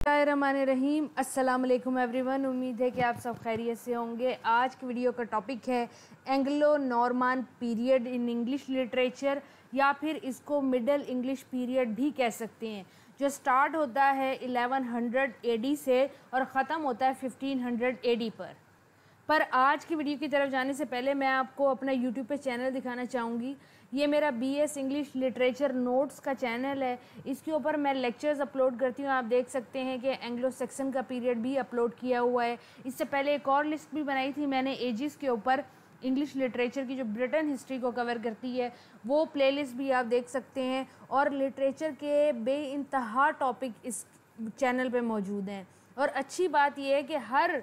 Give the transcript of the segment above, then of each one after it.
रहीम अस्सलाम वालेकुम एवरीवन। उम्मीद है कि आप सब खैरियत से होंगे। आज की वीडियो का टॉपिक है Anglo Norman period in English literature, या फिर इसको मिडल इंग्लिश पीरियड भी कह सकते हैं, जो स्टार्ट होता है 1100 एडी से और ख़त्म होता है 1500 एडी पर आज की वीडियो की तरफ जाने से पहले मैं आपको अपना यूट्यूब पे चैनल दिखाना चाहूँगी। ये मेरा BS इंग्लिश लिटरेचर नोट्स का चैनल है। इसके ऊपर मैं लेक्चर्स अपलोड करती हूँ। आप देख सकते हैं कि एंग्लो सेक्सन का पीरियड भी अपलोड किया हुआ है। इससे पहले एक और लिस्ट भी बनाई थी मैंने एजिस के ऊपर, इंग्लिश लिटरेचर की जो ब्रिटेन हिस्ट्री को कवर करती है, वो प्लेलिस्ट भी आप देख सकते हैं। और लिटरेचर के बेइंतहा टॉपिक इस चैनल पे मौजूद हैं। और अच्छी बात यह है कि हर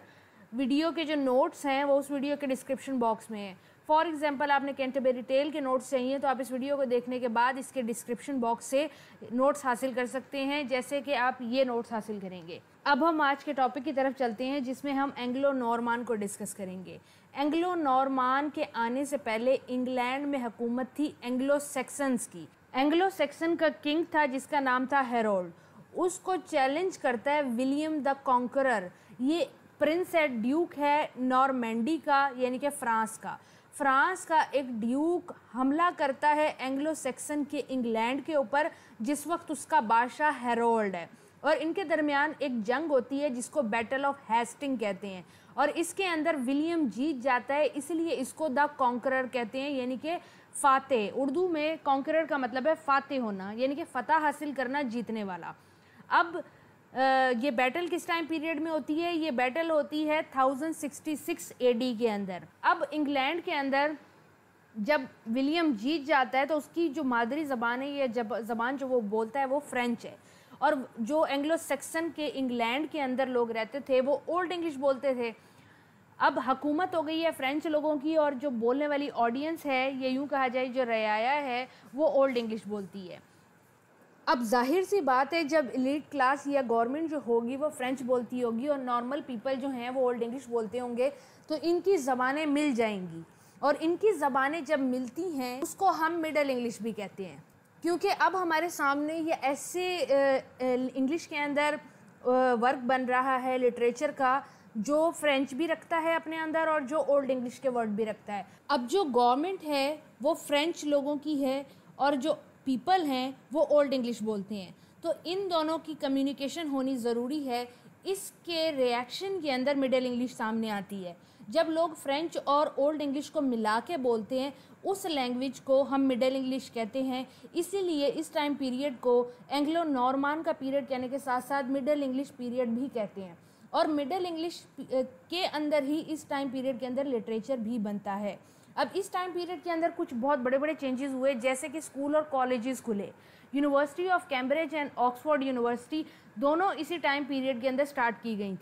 वीडियो के जो नोट्स हैं वो उस वीडियो के डिस्क्रिप्शन बॉक्स में है। फॉर एग्जांपल आपने कैंटरबरी टेल के नोट्स चाहिए तो आप इस वीडियो को देखने के बाद इसके डिस्क्रिप्शन बॉक्स से नोट्स हासिल कर सकते हैं, जैसे कि आप ये नोट्स हासिल करेंगे। अब हम आज के टॉपिक की तरफ चलते हैं, जिसमें हम एंग्लो नॉर्मान को डिस्कस करेंगे। एंग्लो नॉर्मान के आने से पहले इंग्लैंड में हुकूमत थी एंग्लो सेक्सन्स की। एंग्लो सेक्सन का किंग था जिसका नाम था हेरोल्ड। उसको चैलेंज करता है विलियम द कॉन्करर। ये प्रिंस है, ड्यूक है नॉर्मैंडी का, यानी कि फ्रांस का एक ड्यूक हमला करता है एंग्लो सेक्सन के इंग्लैंड के ऊपर, जिस वक्त उसका बादशाह हेरोल्ड है। और इनके दरमियान एक जंग होती है जिसको बैटल ऑफ हेस्टिंग कहते हैं, और इसके अंदर विलियम जीत जाता है, इसलिए इसको द कॉन्करर कहते हैं, यानी कि फातेह। उर्दू में कॉन्करर का मतलब है फातेह होना, यानी कि फतह हासिल करना, जीतने वाला। अब ये बैटल किस टाइम पीरियड में होती है? ये बैटल होती है 1066 एडी के अंदर। अब इंग्लैंड के अंदर जब विलियम जीत जाता है तो उसकी जो मादरी ज़बान है, ये ज़बान जो वो बोलता है वो फ्रेंच है। और जो एंग्लो सेक्सन के इंग्लैंड के अंदर लोग रहते थे वो ओल्ड इंग्लिश बोलते थे। अब हुकूमत हो गई है फ्रेंच लोगों की, और जो बोलने वाली ऑडियंस है, ये यूँ कहा जाए जो रयाया है, वो ओल्ड इंग्लिश बोलती है। अब जाहिर सी बात है, जब एलीट क्लास या गवर्नमेंट जो होगी वो फ्रेंच बोलती होगी और नॉर्मल पीपल जो हैं वो ओल्ड इंग्लिश बोलते होंगे, तो इनकी ज़बानें मिल जाएंगी। और इनकी ज़बानें जब मिलती हैं उसको हम मिडल इंग्लिश भी कहते हैं, क्योंकि अब हमारे सामने ये ऐसे इंग्लिश के अंदर वर्क बन रहा है लिटरेचर का, जो फ्रेंच भी रखता है अपने अंदर और जो ओल्ड इंग्लिश के वर्ड भी रखता है। अब जो गवर्नमेंट है वो फ्रेंच लोगों की है और जो पीपल हैं वो ओल्ड इंग्लिश बोलते हैं, तो इन दोनों की कम्युनिकेशन होनी ज़रूरी है। इसके रिएक्शन के अंदर मिडल इंग्लिश सामने आती है। जब लोग फ्रेंच और ओल्ड इंग्लिश को मिला के बोलते हैं, उस लैंग्वेज को हम मिडल इंग्लिश कहते हैं। इसीलिए इस टाइम पीरियड को एंग्लो नॉर्मान का पीरियड कहने के साथ साथ मिडल इंग्लिश पीरियड भी कहते हैं। और मिडल इंग्लिश के अंदर ही इस टाइम पीरियड के अंदर लिटरेचर भी बनता है। अब इस टाइम पीरियड के अंदर कुछ बहुत बड़े बड़े चेंजेस हुए, जैसे कि स्कूल और कॉलेजेस खुले। University of Cambridge and Oxford university दोनों इसी टाइम पीरियड के अंदर स्टार्ट की गई।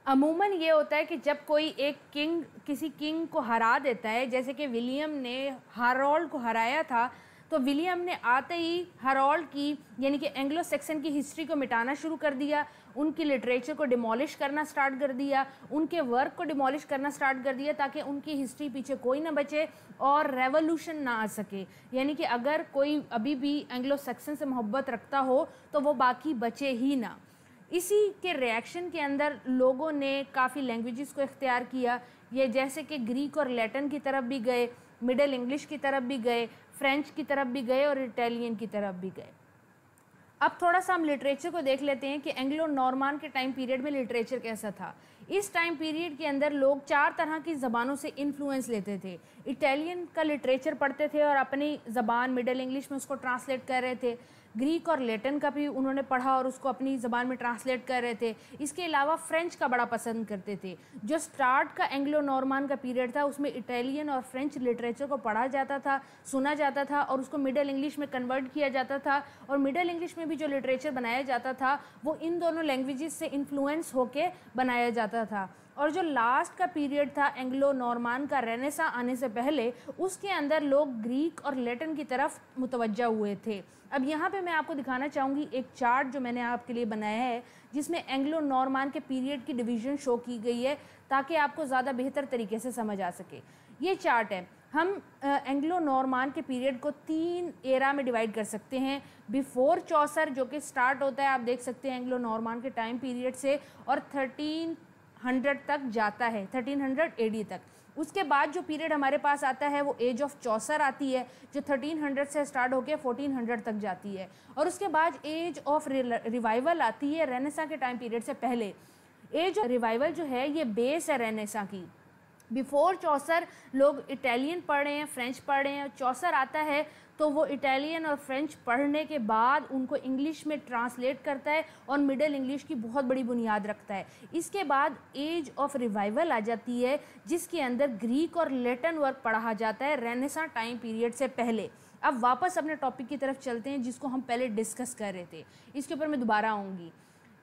अमूमन ये होता है कि जब कोई एक किंग किसी किंग को हरा देता है, जैसे कि विलियम ने हेरोल्ड को हराया था, तो विलियम ने आते ही हेरोल्ड की यानी कि एंग्लो सेक्सन की हिस्ट्री को मिटाना शुरू कर दिया, उनकी लिटरेचर को डिमोलिश करना स्टार्ट कर दिया, उनके वर्क को डिमोलिश करना स्टार्ट कर दिया, ताकि उनकी हिस्ट्री पीछे कोई ना बचे और रेवोल्यूशन ना आ सके। यानी कि अगर कोई अभी भी एंग्लो सेक्सन से मोहब्बत रखता हो तो वो बाकी बचे ही ना। इसी के रिएक्शन के अंदर लोगों ने काफ़ी लैंग्वेजेस को इख्तियार किया, ये जैसे कि ग्रीक और लैटिन की तरफ भी गए, मिडल इंग्लिश की तरफ भी गए, फ्रेंच की तरफ भी गए और इटालियन की तरफ भी गए। अब थोड़ा सा हम लिटरेचर को देख लेते हैं कि एंग्लो नॉर्मान के टाइम पीरियड में लिटरेचर कैसा था। इस टाइम पीरियड के अंदर लोग 4 तरह की ज़बानों से इन्फ्लुएंस लेते थे। इटालियन का लिटरेचर पढ़ते थे और अपनी ज़बान मिडल इंग्लिश में उसको ट्रांसलेट कर रहे थे। ग्रीक और लैटिन का भी उन्होंने पढ़ा और उसको अपनी ज़बान में ट्रांसलेट कर रहे थे। इसके अलावा फ्रेंच का बड़ा पसंद करते थे। जो स्टार्ट का एंग्लो नॉर्मान का पीरियड था उसमें इटालियन और फ्रेंच लिटरेचर को पढ़ा जाता था, सुना जाता था और उसको मिडल इंग्लिश में कन्वर्ट किया जाता था। और मिडल इंग्लिश में भी जो लिटरेचर बनाया जाता था वो इन दोनों लैंग्वेजेस से इन्फ्लुएंस होके बनाया जाता था। और जो लास्ट का पीरियड था एंग्लो नॉर्मान का रेनेसा आने से पहले, उसके अंदर लोग ग्रीक और लैटिन की तरफ मुतवज्जा हुए थे। अब यहाँ पे मैं आपको दिखाना चाहूँगी एक चार्ट जो मैंने आपके लिए बनाया है, जिसमें एंग्लो नॉर्मान के पीरियड की डिवीज़न शो की गई है ताकि आपको ज़्यादा बेहतर तरीके से समझ आ सके। ये चार्ट है। हम एंग्लो नॉर्मान के पीरियड को 3 एरा में डिवाइड कर सकते हैं। बिफोर चौसर जो कि स्टार्ट होता है, आप देख सकते हैं एंग्लो नॉर्मान के टाइम पीरियड से, और 1300 तक जाता है, 1300 AD तक। उसके बाद जो पीरियड हमारे पास आता है वो एज ऑफ चौसर आती है, जो 1300 से स्टार्ट होकर 1400 तक जाती है। और उसके बाद एज ऑफ रिवाइवल आती है रेनेसा के टाइम पीरियड से पहले। एज ऑफ रिवाइवल जो है ये बेस है रेनेसा की। बिफोर चौसर लोग इटालियन पढ़ रहे हैं, फ्रेंच पढ़ रहे हैं। चौसर आता है तो वो इटालियन और फ्रेंच पढ़ने के बाद उनको इंग्लिश में ट्रांसलेट करता है और मिडिल इंग्लिश की बहुत बड़ी बुनियाद रखता है। इसके बाद एज ऑफ रिवाइवल आ जाती है, जिसके अंदर ग्रीक और लैटिन वर्क पढ़ा जाता है रेनेसा टाइम पीरियड से पहले। अब वापस अपने टॉपिक की तरफ चलते हैं जिसको हम पहले डिस्कस कर रहे थे, इसके ऊपर मैं दोबारा आऊँगी।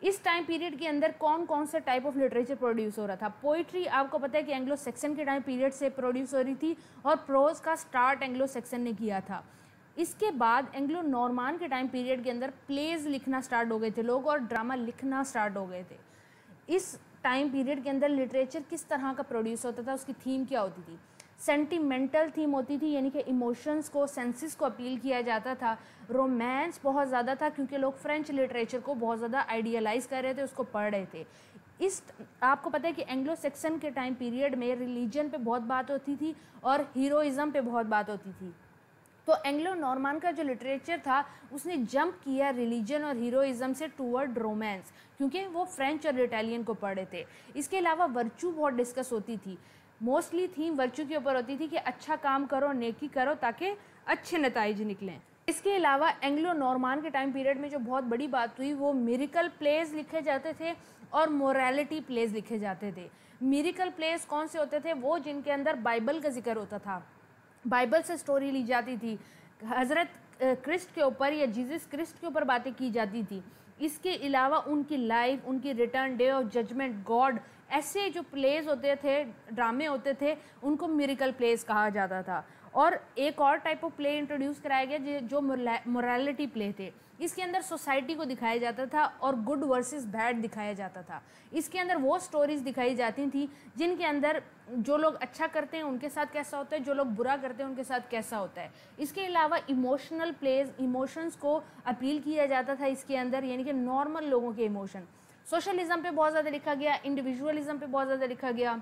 इस टाइम पीरियड के अंदर कौन कौन सा टाइप ऑफ लिटरेचर प्रोड्यूस हो रहा था। पोइट्री आपको पता है कि एंग्लो सेक्सन के टाइम पीरियड से प्रोड्यूस हो रही थी, और प्रोज का स्टार्ट एंग्लो सेक्सन ने किया था। इसके बाद एंग्लो नॉर्मान के टाइम पीरियड के अंदर प्लेज लिखना स्टार्ट हो गए थे लोग, और ड्रामा लिखना स्टार्ट हो गए थे। इस टाइम पीरियड के अंदर लिटरेचर किस तरह का प्रोड्यूस होता था, उसकी थीम क्या होती थी। सेंटिमेंटल थीम होती थी, यानी कि इमोशंस को, सेंसेस को अपील किया जाता था। रोमांस बहुत ज़्यादा था क्योंकि लोग फ्रेंच लिटरेचर को बहुत ज़्यादा आइडियलाइज कर रहे थे, उसको पढ़ रहे थे। आपको पता है कि एंग्लो सेक्सन के टाइम पीरियड में रिलीजन पे बहुत बात होती थी और हीरोइज़म पे बहुत बात होती थी। तो एंग्लो नॉर्मान का जो लिटरेचर था उसने जंप किया रिलीजन और हीरोइज़म से टूवर्ड रोमांस, क्योंकि वो फ्रेंच और इटालियन को पढ़े थे। इसके अलावा वर्चू बहुत डिस्कस होती थी। मोस्टली थीम वर्चू के ऊपर होती थी कि अच्छा काम करो, नेकी करो ताकि अच्छे नताइज निकलें। इसके अलावा एंग्लो नॉर्मान के टाइम पीरियड में जो बहुत बड़ी बात हुई वो मिरेकल प्लेज लिखे जाते थे और मोरालिटी प्लेज लिखे जाते थे। मिरेकल प्लेज कौन से होते थे, वो जिनके अंदर बाइबल का जिक्र होता था, बाइबल से स्टोरी ली जाती थी, हज़रत क्रिस्ट के ऊपर या जीसस क्रिस्ट के ऊपर बातें की जाती थी। इसके अलावा उनकी लाइफ, उनकी return, day of judgment, God, ऐसे जो प्लेज होते थे, ड्रामे होते थे, उनको मिरेकल प्लेज कहा जाता था। और एक और टाइप ऑफ प्ले इंट्रोड्यूस कराया गया जो मोरालिटी प्ले थे। इसके अंदर सोसाइटी को दिखाया जाता था और गुड वर्सेस बैड दिखाया जाता था। इसके अंदर वो स्टोरीज दिखाई जाती थी जिनके अंदर जो लोग अच्छा करते हैं उनके साथ कैसा होता है, जो लोग बुरा करते हैं उनके साथ कैसा होता है। इसके अलावा इमोशनल प्लेज, इमोशंस को अपील किया जाता था इसके अंदर, यानी कि नॉर्मल लोगों के इमोशन। सोशलिज्म पे बहुत ज़्यादा लिखा गया, इंडिविजुअलिज्म पे बहुत ज़्यादा लिखा गया,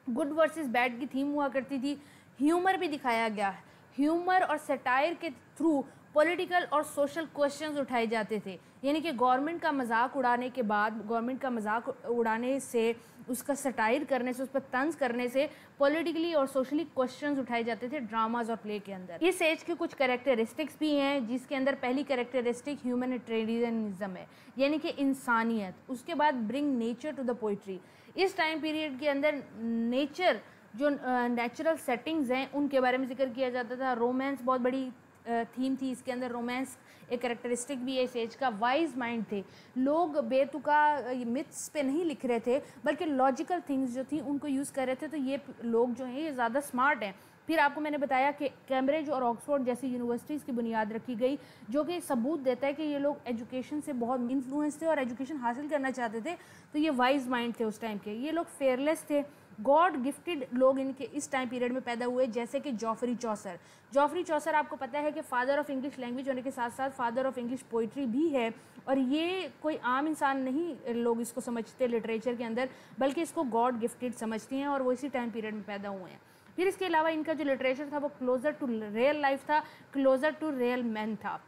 गुड वर्सेस बैड की थीम हुआ करती थी। ह्यूमर भी दिखाया गया, ह्यूमर और सटायर के थ्रू पॉलिटिकल और सोशल क्वेश्चंस उठाए जाते थे, यानी कि गवर्नमेंट का मजाक उड़ाने के बाद, गवर्नमेंट का मजाक उड़ाने से, उसका सटायर करने से, उस पर तंज करने से पॉलिटिकली और सोशली क्वेश्चंस उठाए जाते थे ड्रामाज और प्ले के अंदर। इस एज के कुछ कैरेक्टरिस्टिक्स भी हैं, जिसके अंदर पहली कैरेक्टरिस्टिक ह्यूमैनिटेरियनिज्म है, यानी कि इंसानियत। उसके बाद bring nature to the poetry. इस टाइम पीरियड के अंदर नेचर, जो नेचुरल सेटिंग्स हैं, उनके बारे में जिक्र किया जाता था। रोमांस बहुत बड़ी थीम थी इसके अंदर, रोमांस एक कैरेक्टरिस्टिक भी है इस एज का। वाइज माइंड थे लोग, बेतुका मिथ्स पे नहीं लिख रहे थे बल्कि लॉजिकल थिंग्स जो थी उनको यूज़ कर रहे थे। तो ये लोग जो हैं ये ज़्यादा स्मार्ट हैं। फिर आपको मैंने बताया कि कैम्ब्रिज और ऑक्सफोर्ड जैसी यूनिवर्सिटीज़ की बुनियाद रखी गई, जो कि सबूत देता है कि ये लोग एजुकेशन से बहुत इन्फ्लुएंस थे और एजुकेशन हासिल करना चाहते थे। तो ये वाइज माइंड थे उस टाइम के। ये लोग फेयरलेस थे, गॉड गिफ्टेड लोग इनके इस टाइम पीरियड में पैदा हुए, जैसे कि जॉफरी चौसर। जॉफरी चौसर आपको पता है कि फादर ऑफ इंग्लिश लैंग्वेज होने के साथ साथ फादर ऑफ इंग्लिश पोइट्री भी है, और ये कोई आम इंसान नहीं लोग इसको समझते लिटरेचर के अंदर, बल्कि इसको गॉड गिफ्टेड समझते हैं, और वो इसी टाइम पीरियड में पैदा हुए हैं। फिर इसके अलावा इनका जो लिटरेचर था वो क्लोजर टू रियल लाइफ था, क्लोजर टू रियल मैन था।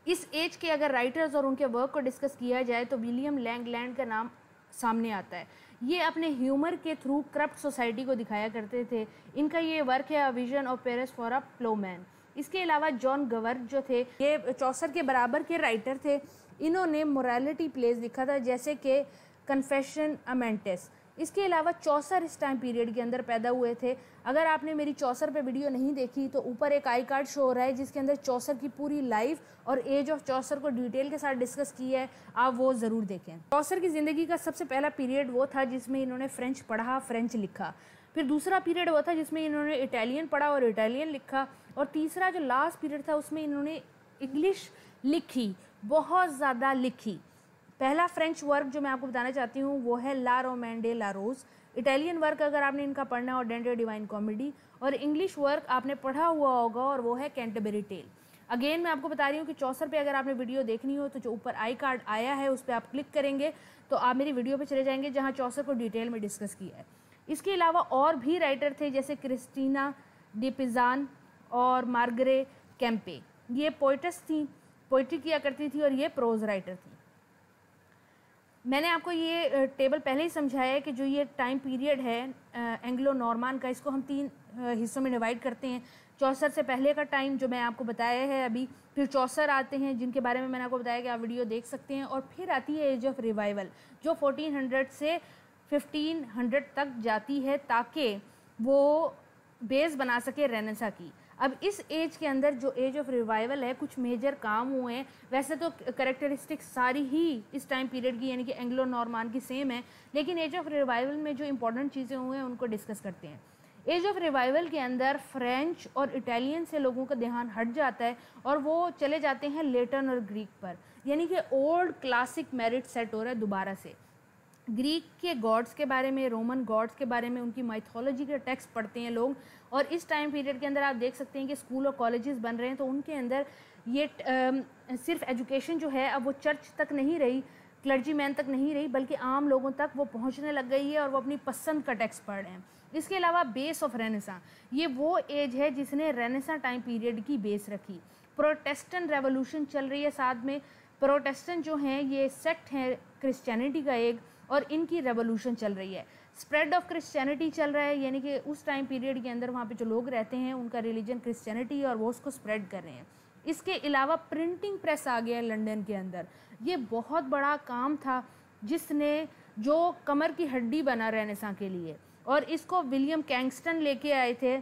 इस एज के अगर राइटर्स और उनके वर्क को डिस्कस किया जाए तो विलियम लैंगलैंड का नाम सामने आता है। ये अपने ह्यूमर के थ्रू करप्ट सोसाइटी को दिखाया करते थे। इनका ये वर्क है a vision of Paris for a Plowman. इसके अलावा जॉन गवर्क जो थे, ये चौसर के बराबर के राइटर थे। इन्होंने मोरालिटी प्लेज लिखा था, जैसे कि कन्फेशन अमेंटेस। اس کے علاوہ چوسر اس ٹائم پیریڈ کے اندر پیدا ہوئے تھے. اگر آپ نے میری چوسر پہ ویڈیو نہیں دیکھی تو اوپر ایک آئی کارڈ شو ہو رہا ہے جس کے اندر چوسر کی پوری لائف اور ایج آف چوسر کو ڈیٹیل کے ساتھ ڈسکس کی ہے, آپ وہ ضرور دیکھیں. چوسر کی زندگی کا سب سے پہلا پیریڈ وہ تھا جس میں انہوں نے فرینچ پڑھا, فرینچ لکھا. پھر دوسرا پیریڈ وہ تھا جس میں انہوں نے اٹیلین پڑھا اور اٹیلین لکھا. اور تیسرا جو لاسٹ پیریڈ تھا اس میں انہوں نے انگلش لکھی, بہت زیادہ لکھی. پہلا فرینچ ورک جو میں آپ کو بتانا چاہتی ہوں وہ ہے لا رومین ڈے لا روز. اٹیلین ورک اگر آپ نے ان کا پڑھنا اور ڈینٹے ڈیوائن کامیڈی, اور انگلش ورک آپ نے پڑھا ہوا ہوگا اور وہ ہے کینٹربری ٹیل. اگین میں آپ کو بتا رہی ہوں کہ چوسر پہ اگر آپ نے ویڈیو دیکھنی ہو تو جو اوپر آئی کارڈ آیا ہے اس پہ آپ کلک کریں گے تو آپ میری ویڈیو پہ چلے جائیں گے جہاں چوسر کو ڈیٹیل میں ڈسکس کیا ہے. اس کے علاوہ اور بھی رائٹر تھے جیسے کرسٹینا ڈی پیزان اور مارگرے کیمپے. یہ پوئٹس تھیں, پوئٹری کیا کرتی تھی اور یہ پروز رائٹر تھی. میں نے آپ کو یہ ٹیبل پہلے ہی سمجھایا ہے کہ جو یہ ٹائم پیریڈ ہے اینگلو نارمان کا, اس کو ہم 3 حصوں میں ڈیوائڈ کرتے ہیں. چوسر سے پہلے کا ٹائم جو میں آپ کو بتایا ہے ابھی, پھر چوسر آتے ہیں جن کے بارے میں نے آپ کو بتایا کہ آپ ویڈیو دیکھ سکتے ہیں, اور پھر آتی ہے ایج آف ریوائول جو 1400 سے 1500 تک جاتی ہے تاکہ وہ بیس بنا سکے رینیسا کی. اب اس ایج کے اندر جو ایج آف ریوائول ہے کچھ میجر کام ہوئے ہیں. ویسے تو کریکٹرسٹک ساری ہی اس ٹائم پیریڈ کی یعنی کہ اینگلو نارمان کی سیم ہے, لیکن ایج آف ریوائول میں جو امپورٹنٹ چیزیں ہوئے ہیں ان کو ڈسکس کرتے ہیں. ایج آف ریوائول کے اندر فرینچ اور اٹیلین سے لوگوں کا دھیان ہٹ جاتا ہے اور وہ چلے جاتے ہیں لیٹن اور گریک پر, یعنی کہ اولڈ کلاسک میرٹ سیٹ ہو رہا ہے دوبارہ سے. گریک کے گاڈس کے بارے میں, رومن گاڈس کے بارے میں, ان کی مائتھولوجی کے ٹیکسٹ پڑھتے ہیں لوگ. اور اس ٹائم پیریڈ کے اندر آپ دیکھ سکتے ہیں کہ اسکول اور کالجز بن رہے ہیں تو ان کے اندر یہ صرف ایجوکیشن جو ہے اب وہ چرچ تک نہیں رہی, کلرجی مین تک نہیں رہی, بلکہ عام لوگوں تک وہ پہنچنے لگ گئی ہے اور وہ اپنی پسند کا ٹیکسٹ پڑھ رہے ہیں. اس کے علاوہ بیس آف رینیسا, یہ وہ ایج ہے جس نے رینیسا ٹائم پیریڈ کی بیس رکھی. پروٹیسٹنٹ ریولوشن چل رہی ہے ساتھ میں. پروٹیسٹنٹ جو ہیں یہ سیکٹ ہے کرسچینٹی کا ایک, اور ان کی ریولوشن چل رہی ہے. اسپریڈ آف کرسچینٹی چل رہا ہے, یعنی کہ اس ٹائم پیریڈ کے اندر وہاں پہ جو لوگ رہتے ہیں ان کا ریلیجن کرسچینٹی اور وہ اس کو اسپریڈ کر رہے ہیں. اس کے علاوہ پرنٹنگ پریس آ گیا ہے لنڈن کے اندر. یہ بہت بڑا کام تھا جس نے جو کمر کی ہڈی بنا رینیسا کے لیے, اور اس کو ولیم کینگسٹن لے کے آئے تھے.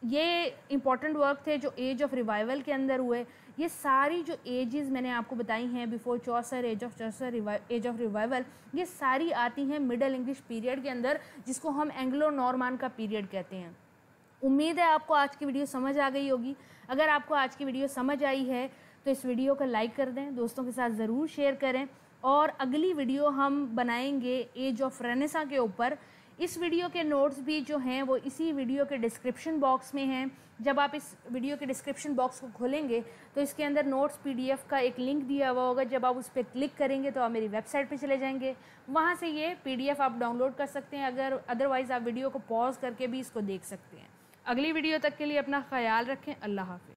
یہ امپورٹنٹ ورک تھے جو ایج آف ریوائول کے اندر ہوئے. یہ ساری جو ایجز میں نے آپ کو بتائی ہیں, before Chaucer, age of Chaucer, age of revival, یہ ساری آتی ہیں مڈل انگلش پیریڈ کے اندر جس کو ہم اینگلو نارمان کا پیریڈ کہتے ہیں. امید ہے آپ کو آج کی ویڈیو سمجھ آ گئی ہوگی. اگر آپ کو آج کی ویڈیو سمجھ آئی ہے تو اس ویڈیو کو لائک کر دیں, دوستوں کے ساتھ ضرور شیئر کریں, اور اگلی ویڈیو ہم بنائیں گے ایج آف رینیسا کے اوپر. اس ویڈیو کے نوٹس بھی جو ہیں وہ اسی ویڈیو کے ڈسکرپشن باکس میں ہیں. جب آپ اس ویڈیو کے ڈسکرپشن باکس کو کھولیں گے تو اس کے اندر نوٹس PDF کا ایک لنک دیا ہوا ہوگا. جب آپ اس پہ کلک کریں گے تو آپ میری ویب سائٹ پہ چلے جائیں گے, وہاں سے یہ PDF آپ ڈاؤن لوڈ کر سکتے ہیں. اگر ادروائز آپ ویڈیو کو پاز کر کے بھی اس کو دیکھ سکتے ہیں. اگلی ویڈیو تک کے لیے اپنا خیال رکھیں. اللہ حافظ.